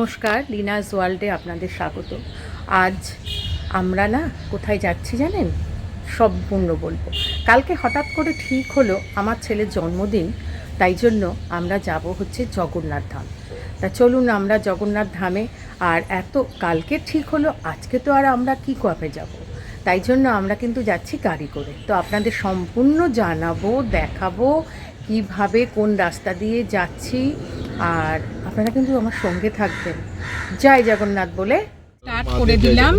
নমস্কার, লিনাস ওয়ার্ল্ডে আপনাদের স্বাগত। আজ আমরা কোথায় যাচ্ছি জানেন? সম্পূর্ণ বলবো। কালকে হঠাৎ করে ঠিক হলো আমার ছেলের জন্মদিন, তাই জন্য আমরা যাব হচ্ছে জগন্নাথ ধাম। তা চলুন আমরা জগন্নাথ ধামে। আর এত কালকে ঠিক হলো, আজকে তো আর আমরা কি কবে যাব, তাই জন্য আমরা কিন্তু যাচ্ছি গাড়ি করে। তো আপনাদের সম্পূর্ণ জানাবো, দেখাবো কিভাবে কোন রাস্তা দিয়ে যাচ্ছি, আর আপনারা কিন্তু আমার সঙ্গে থাকবেন। জয় জগন্নাথ বলে স্টার্ট করে দিলাম,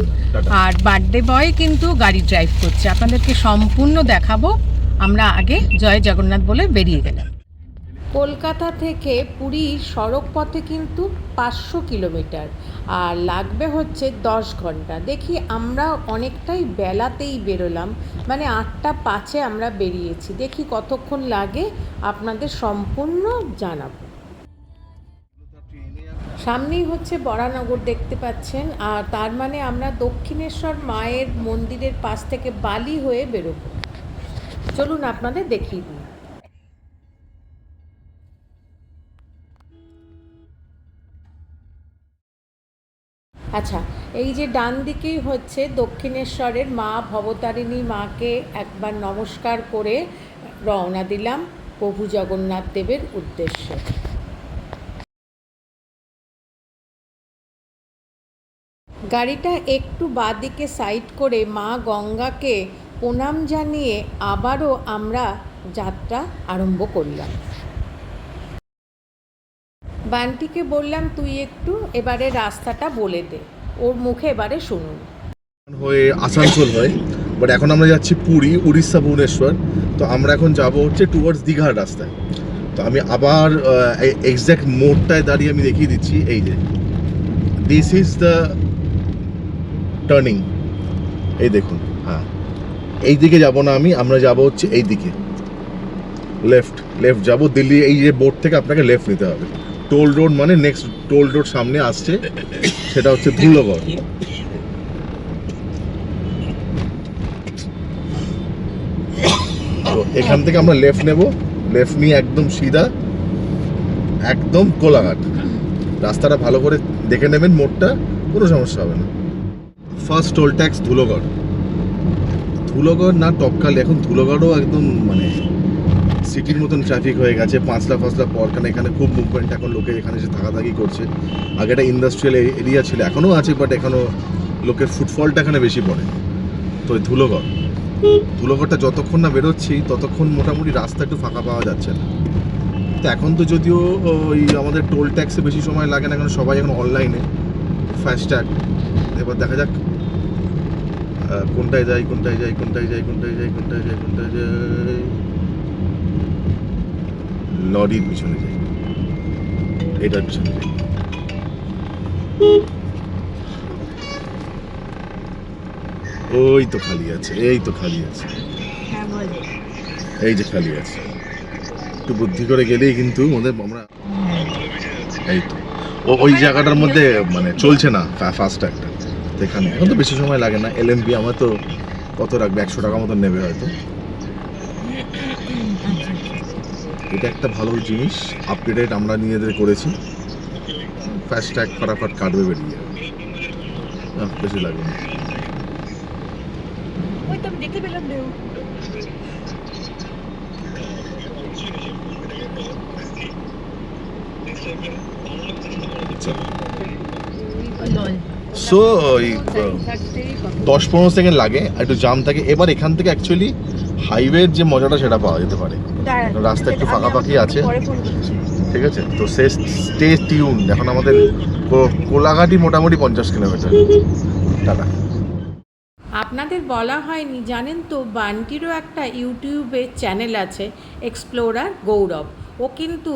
আর বার্থডে বয় কিন্তু গাড়ি ড্রাইভ করছে। আপনাদেরকে সম্পূর্ণ দেখাবো। আমরা আগে জয় জগন্নাথ বলে বেরিয়ে গেলাম। কলকাতা থেকে পুরী সড়ক পথে কিন্তু 500 কিলোমিটার, আর লাগবে হচ্ছে 10 ঘন্টা। দেখি আমরা অনেকটাই বেলাতেই বেরোলাম, মানে 8:05 আমরা বেরিয়েছি। দেখি কতক্ষণ লাগে, আপনাদের সম্পূর্ণ জানাবো। সামনেই হচ্ছে বরানগর দেখতে পাচ্ছেন, আর তার মানে আমরা দক্ষিণেশ্বর মায়ের মন্দিরের পাশ থেকে বালি হয়ে বেরোবো। চলুন আপনাদের দেখিয়ে দিই। আচ্ছা, এই যে ডান দিকেই হচ্ছে দক্ষিণেশ্বরের মা ভবতারিণী মাকে একবার নমস্কার করে রওনা দিলাম প্রভু জগন্নাথ দেবের উদ্দেশ্যে। গাড়িটা একটু বাঁদিকে সাইড করে মা গঙ্গাকে প্রণাম জানিয়ে আবারও আমরা যাত্রা আরম্ভ করলাম। বান্টিকে বললাম, তুই একটু এবারে রাস্তাটা বলে দে, ওর মুখে এবারে শুনুন। হয়ে আসানসোল হয়, বাট এখন আমরা যাচ্ছি পুরী, উড়িষ্যা, ভুবনেশ্বর। তো আমরা এখন যাব হচ্ছে টুয়ার্ডস দীঘার রাস্তায়। তো আমি আবার এক্স্যাক্ট মোড়টায় দাঁড়িয়ে আমি দেখিয়ে দিচ্ছি। এই যে দিস ইজ দ্য টার্নিং, এই দেখুন। হ্যাঁ, এই দিকে যাব না আমরা যাব হচ্ছে এই দিকে, লেফট যাব দিল্লি। এই যে বোর্ড থেকে আপনাকে লেফট নিতে হবে। টোল রোড মানে নেক্সট টোল রোড সামনে আসছে, সেটা হচ্ছে ধুলোগড়। তো এখান থেকে আমরা লেফট নেব, লেফট নিয়ে একদম সিধা একদম কোলাঘাট। রাস্তাটা ভালো করে দেখে নেবেন, মোড়টা কোনো সমস্যা হবে না। ফার্স্ট টোল ট্যাক্স ধুলোগড় না টপকালে। এখন ধুলোগড়ও একদম মানে সিটির মতন ট্রাফিক হয়ে গেছে, পাঁচলা পর, কারণ এখানে খুব মুভমেন্ট। এখন লোকে এখানে এসে থাকাথাকি করছে। আগে একটা ইন্ডাস্ট্রিয়াল এরিয়া ছিল, এখনও আছে, বাট এখনও লোকের ফুটফলটা এখানে বেশি পড়ে। তো ধুলোগড়টা যতক্ষণ না বেরোচ্ছি ততক্ষণ মোটামুটি রাস্তা একটু ফাঁকা পাওয়া যাচ্ছে না। তো এখন তো যদিও ওই আমাদের টোল ট্যাক্সে বেশি সময় লাগে না, কারণ সবাই এখন অনলাইনে ফাস্ট্যাগ। এবার দেখা যাক কোনটায় যাই। লরির পিছনে যাই, এটার পিছনে যাই। ওই তো খালি আছে, এই যে খালি আছে। একটু বুদ্ধি করে গেলেই কিন্তু আমরা এই তো ওই জায়গাটার মধ্যে মানে চলছে না ফাস্ট্যাগটা। এখানে এখন তো বেশি সময় লাগে না। এলএমপি আমার তো কত রাখবে, 100 টাকা মতন নেবে হয়তো। এটা একটা ভালো জিনিস, আপডেট আমরা নিজেদের করেছি। ফাস্ট্যাগ ফটাফট কাটবে, বেরিয়ে যাবে, বেশি লাগবে না। সো ওই 10-15 সেকেন্ড লাগে, একটু জাম থাকে। এবার এখান থেকে অ্যাকচুয়ালি হাইওয়ের যে মজাটা সেটা পাওয়া যেতে পারে। রাস্তা একটু ফাঁকাফাঁকি আছে, ঠিক আছে। তো স্টে টিউন। এখন আমাদের কোলাঘাটই মোটামুটি 50 কিলোমিটার। টাটা। আপনাদের বলা হয়নি, জানেন তো বান্টিরও একটা ইউটিউবে চ্যানেল আছে, এক্সপ্লোরার গৌরব। ও কিন্তু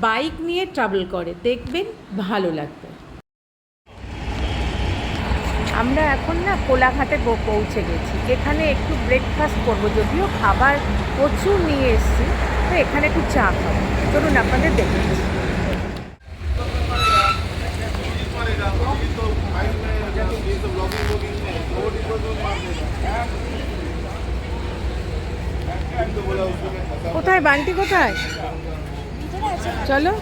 বাইক নিয়ে ট্রাভেল করে, দেখবেন ভালো লাগবে। আমরা এখন কোলাঘাটে পৌঁছে গেছি। এখানে একটু ব্রেকফাস্ট করবো, যদিও খাবার প্রচুর নিয়ে এসেছি, তো এখানে একটু চা খাবো। চলুন আপনাদের দেখেছি। কোথায় বান্টি, কোথায়? চলো।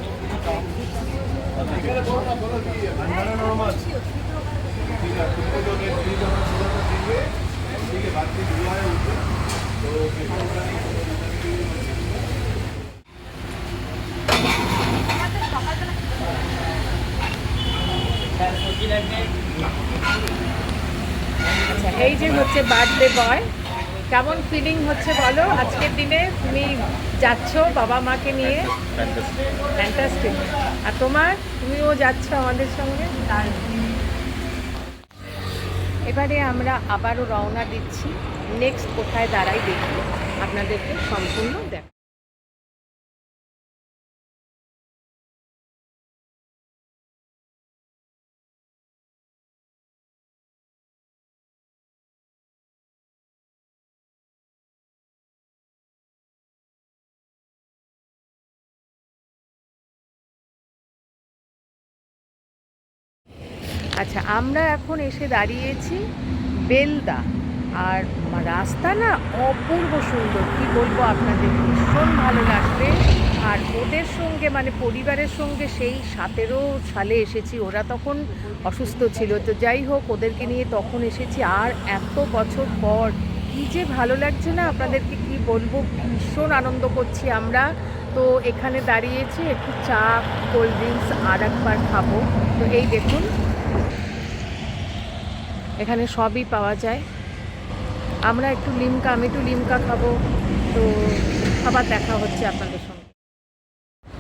আচ্ছা, এই যে হচ্ছে বার্থডে বয়, কেমন ফিলিং হচ্ছে বলো আজকের দিনে তুমি যাচ্ছ বাবা মাকে নিয়ে? ফ্যান্টাস্টিক। আর তোমার, তুমিও যাচ্ছ আমাদের সঙ্গে? এবারে আমরা আবারও রওনা দিচ্ছি। নেক্সট কোথায় দাঁড়াই দেখি, আপনাদেরকে সম্পূর্ণ দেখ। আচ্ছা, আমরা এখন এসে দাঁড়িয়েছি বেলদা। আর রাস্তা না অপূর্ব সুন্দর, কি বলবো আপনাদের, ভীষণ ভালো লাগবে। আর ওদের সঙ্গে মানে পরিবারের সঙ্গে সেই 17 সালে এসেছি, ওরা তখন অসুস্থ ছিল, তো যাই হোক ওদেরকে নিয়ে তখন এসেছি। আর এত বছর পর কী যে ভালো লাগছে না, আপনাদেরকে কি বলবো, ভীষণ আনন্দ করছি আমরা। তো এখানে দাঁড়িয়েছি, একটু চা কোল্ড ড্রিঙ্কস আর একবার খাবো। তো এই দেখুন, এখানে সবই পাওয়া যায়। আমরা একটু লিমকা, আমি একটু লিমকা খাবো। তো আবার দেখা হচ্ছে আপনাদের সঙ্গে।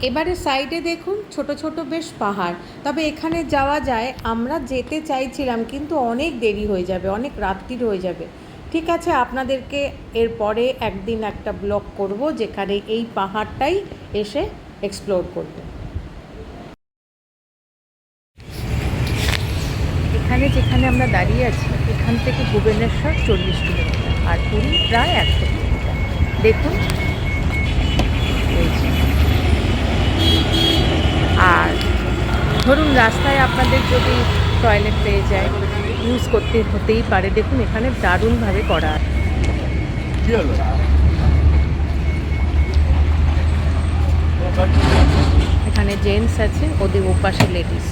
এবারে সাইডে দেখুন ছোট ছোট বেশ পাহাড়, তবে এখানে যাওয়া যায়। আমরা যেতে চাইছিলাম কিন্তু অনেক দেরি হয়ে যাবে, অনেক রাত্রির হয়ে যাবে। ঠিক আছে, আপনাদেরকে এরপরে একদিন একটা ব্লগ করব যেখানে এই পাহাড়টাই এসে এক্সপ্লোর করব। এখানে যেখানে আমরা দাঁড়িয়ে আছি, এখান থেকে ভুবনেশ্বর 40 কিলোমিটার আর পুরী প্রায় 100 কিলোমিটার। দেখুন, আর ধরুন রাস্তায় আপনাদের যদি টয়লেট পেয়ে যায়, ইউজ করতে হতেই পারে। দেখুন এখানে দারুণভাবে করা আছে। এখানে জেন্টস আছে, ওদের ওপাশে লেডিস,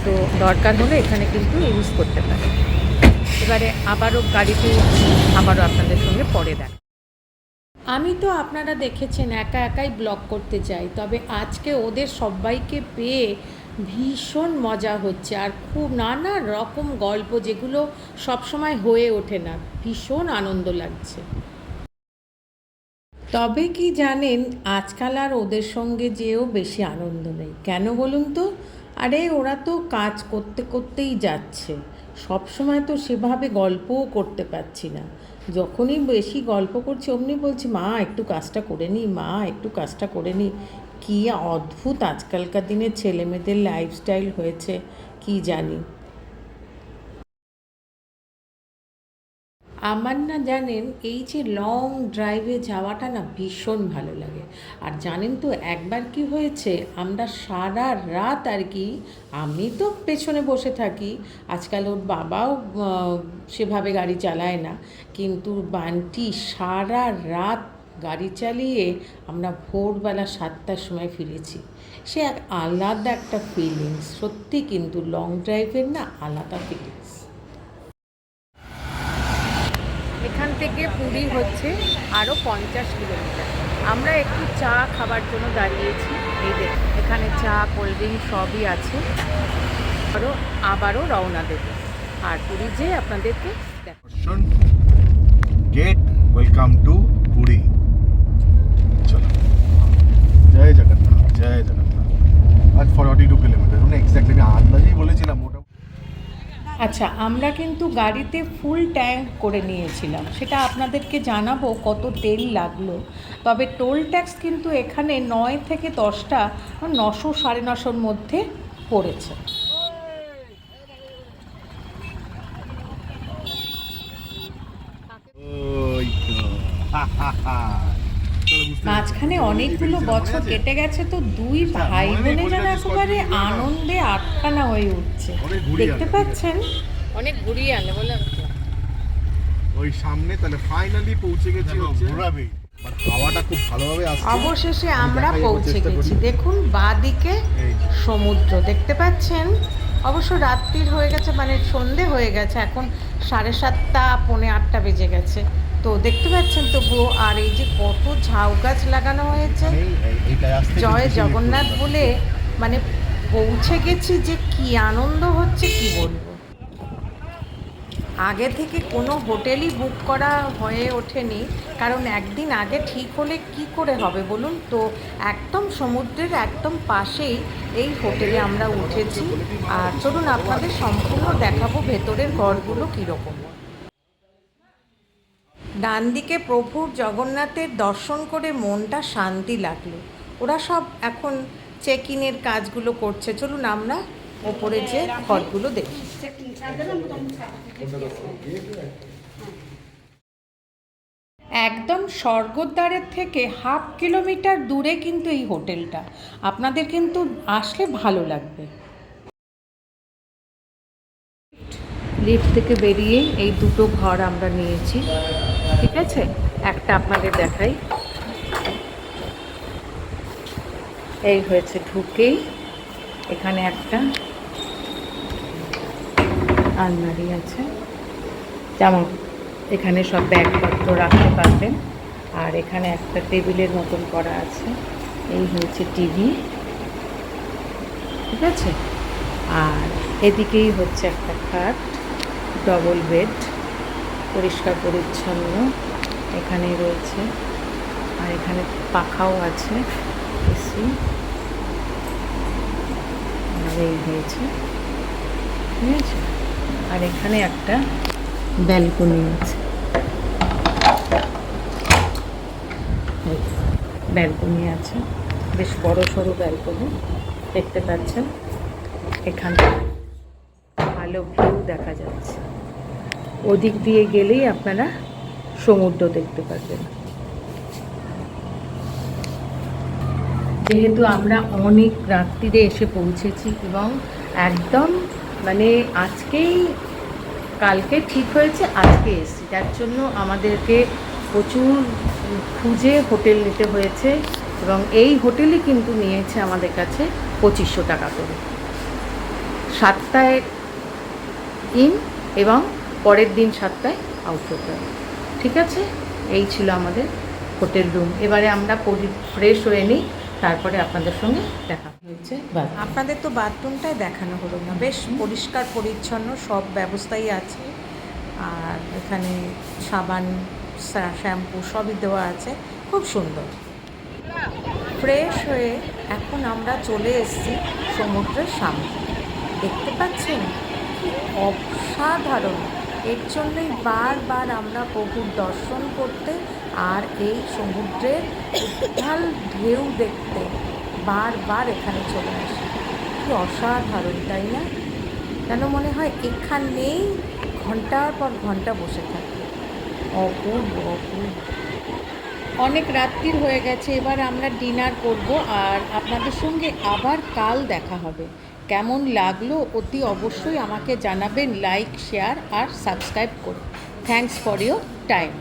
তো দরকার হলে এখানে কিন্তু ইউজ করতে পারে। এবারে আবারও গাড়িতে আবারও আপনাদের সঙ্গে পরে দেখা। আমি তো আপনারা দেখেছেন একা একাই ব্লগ করতে চাই, তবে আজকে ওদের সবাইকে পেয়ে ভীষণ মজা হচ্ছে। আর খুব নানা রকম গল্প, যেগুলো সবসময় হয়ে ওঠে না, ভীষণ আনন্দ লাগছে। তবে কি জানেন, আজকাল আর ওদের সঙ্গে যেও বেশি আনন্দ নেই। কেন বলুন তো? আরে ওরা তো কাজ করতে করতেই যাচ্ছে, সব সময় তো সেভাবে গল্পও করতে পারছি না। যখনই বেশি গল্প করছি অমনি বলছি, মা একটু কাজটা করে নিই, মা একটু কাজটা করে নিই। কী অদ্ভুত আজকালকার দিনে ছেলেমেয়েদের লাইফস্টাইল হয়েছে কি জানি। আমার না জানেন, এই যে লং ড্রাইভে যাওয়াটা না ভীষণ ভালো লাগে। আর জানেন তো একবার কি হয়েছে, আমরা সারা রাত আর কি, আমি তো পেছনে বসে থাকি, আজকাল ওর বাবাও সেভাবে গাড়ি চালায় না, কিন্তু বান্টি সারা রাত গাড়ি চালিয়ে আমরা ভোরবেলা 7টার সময় ফিরেছি। সে এক আলাদা একটা ফিলিংস, সত্যি কিন্তু লং ড্রাইভের না আলাদা ফিলিংস। এখান থেকে পুরী হচ্ছে আরও 50 কিলোমিটার। আমরা একটু চা খাবার জন্য দাঁড়িয়েছি। এই দেখুন এখানে চা কোল্ড ড্রিঙ্ক সবই আছে। আবারও রওনা দেব, আর পুরী যেয়ে আপনাদেরকে গেট ওয়েলকাম টু পুরী। চলো, জয় জগন্নাথ, জয় জগন্নাথ। আজ 42 কিলোমিটার, মানে এক্স্যাক্টলি আমি আন্দাজেই বলেছিলাম ওটা। আচ্ছা, আমরা কিন্তু গাড়িতে ফুল ট্যাঙ্ক করে নিয়েছিলাম, সেটা আপনাদেরকে জানাবো কত তেল লাগলো। তবে টোল ট্যাক্স কিন্তু এখানে 9 থেকে 10টা 900 950-র মধ্যে পড়েছে। মাঝখানে অনেকগুলো বছর কেটে গেছে, তো দুই ভাই বোনে যেন একেবারে আনন্দে আটখানা হয়ে উঠছে। দেখতে পাচ্ছেন, অনেক ঘুরিয়ে আনে বলে ওই সামনে। তাহলে ফাইনালি পৌঁছে গেছি হচ্ছে হাওয়াটা খুব ভালোভাবে আসছে। অবশেষে আমি আমরা দেখাই একবার পৌঁছে চেষ্টা করি। গেছি। দেখুন বাঁদিকে এই যে। সমুদ্র দেখতে পাচ্ছেন। অবশ্য রাত্রির হয়ে গেছে, মানে সন্ধে হয়ে গেছে, এখন 7:30 পৌনে 8টা বেজে গেছে। তো দেখতে পাচ্ছেন তবুও, আর এই যে কত ঝাউ গাছ লাগানো হয়েছে। এইটাই আসতে একটু জয় বেশি late জগন্নাথ করলাম। বলে মানে পৌঁছে গেছি, যে কি আনন্দ হচ্ছে কি বলবো। আগে থেকে কোনো হোটেলই বুক করা হয়ে ওঠেনি, কারণ একদিন আগে ঠিক হলে কি করে হবে বলুন তো। একদম সমুদ্রের একদম পাশেই এই হোটেলে আমরা উঠেছি। আর চলুন আপনাদের সম্পূর্ণ দেখাবো ভেতরের ঘরগুলো কীরকম। ডান দিকে প্রভুর জগন্নাথের দর্শন করে মনটা শান্তি লাগলো। ওরা সব এখন চেক ইনের কাজগুলো করছে। চলুন আমরা ওপরে যে ঘরগুলো দেখি। একদম স্বর্গদ্বারের থেকে 1/2 কিলোমিটার দূরে কিন্তু এই হোটেলটা। আপনাদের কিন্তু আসলে ভালো লাগবে। লিফট থেকে বেরিয়ে এই দুটো ঘর আমরা নিয়েছি, ঠিক আছে। একটা আপনাদের দেখাই। এই হয়েছে ঢুকেই এখানে একটা আলমারি আছে, যেমন এখানে সব ব্যাগপত্র রাখতে পারবেন। আর এখানে একটা টেবিলের মতন করা আছে। এই হয়েছে টিভি, ঠিক আছে। আর এদিকেই হচ্ছে একটা খাট, ডবল বেড, পরিষ্কার পরিচ্ছন্ন এখানেই রয়েছে। আর এখানে পাখাও আছে, এসি। আর এই হয়েছে, ঠিক আছে। আর এখানে একটা ব্যালকনি আছে, ব্যালকনি আছে, বেশ বড় সড়ো ব্যালকনি দেখতে পাচ্ছেন। এখান থেকে ভালো ভিউ দেখা যাচ্ছে। ওদিক দিয়ে গেলেই আপনারা সমুদ্র দেখতে পারবেন। যেহেতু আমরা অনেক রাত্রিরে এসে পৌঁছেছি এবং একদম মানে আজকেই, কালকে ঠিক হয়েছে, আজকে এসেছি, যার জন্য আমাদেরকে প্রচুর খুঁজে হোটেল নিতে হয়েছে। এবং এই হোটেলই কিন্তু নিয়েছে আমাদের কাছে 2500 টাকা করে, 7টায় ইন এবং পরের দিন 7টায় আউট হতে হবে, ঠিক আছে। এই ছিল আমাদের হোটেল রুম। এবারে আমরা ফ্রেশ হয়ে নিই, তারপরে আপনাদের সঙ্গে দেখা হয়েছে। আপনাদের তো বাথরুমটাই দেখানো হলো না, বেশ পরিষ্কার পরিচ্ছন্ন, সব ব্যবস্থাই আছে। আর এখানে সাবান, শ্যাম্পু সবই দেওয়া আছে, খুব সুন্দর। ফ্রেশ হয়ে এখন আমরা চলে এসেছি সমুদ্রের সামনে। দেখতে পাচ্ছেন কি অসাধারণ। এর জন্যই বারবার আমরা প্রভুর দর্শন করতে আর এই সমুদ্রের উত্তাল ঢেউ দেখতে বারবার এখানে চলে আসি। কি অসাধারণ, তাই না? যেন মনে হয় এখানেই ঘন্টার পর ঘন্টা বসে থাকি। অপূর্ব অপূর্ব। অনেক রাত্রির হয়ে গেছে, এবার আমরা ডিনার করব। আর আপনাদের সঙ্গে আবার কাল দেখা হবে। কেমন লাগলো অতি অবশ্যই আমাকে জানাবেন, লাইক, শেয়ার আর সাবস্ক্রাইব করুন। Thanks for your time.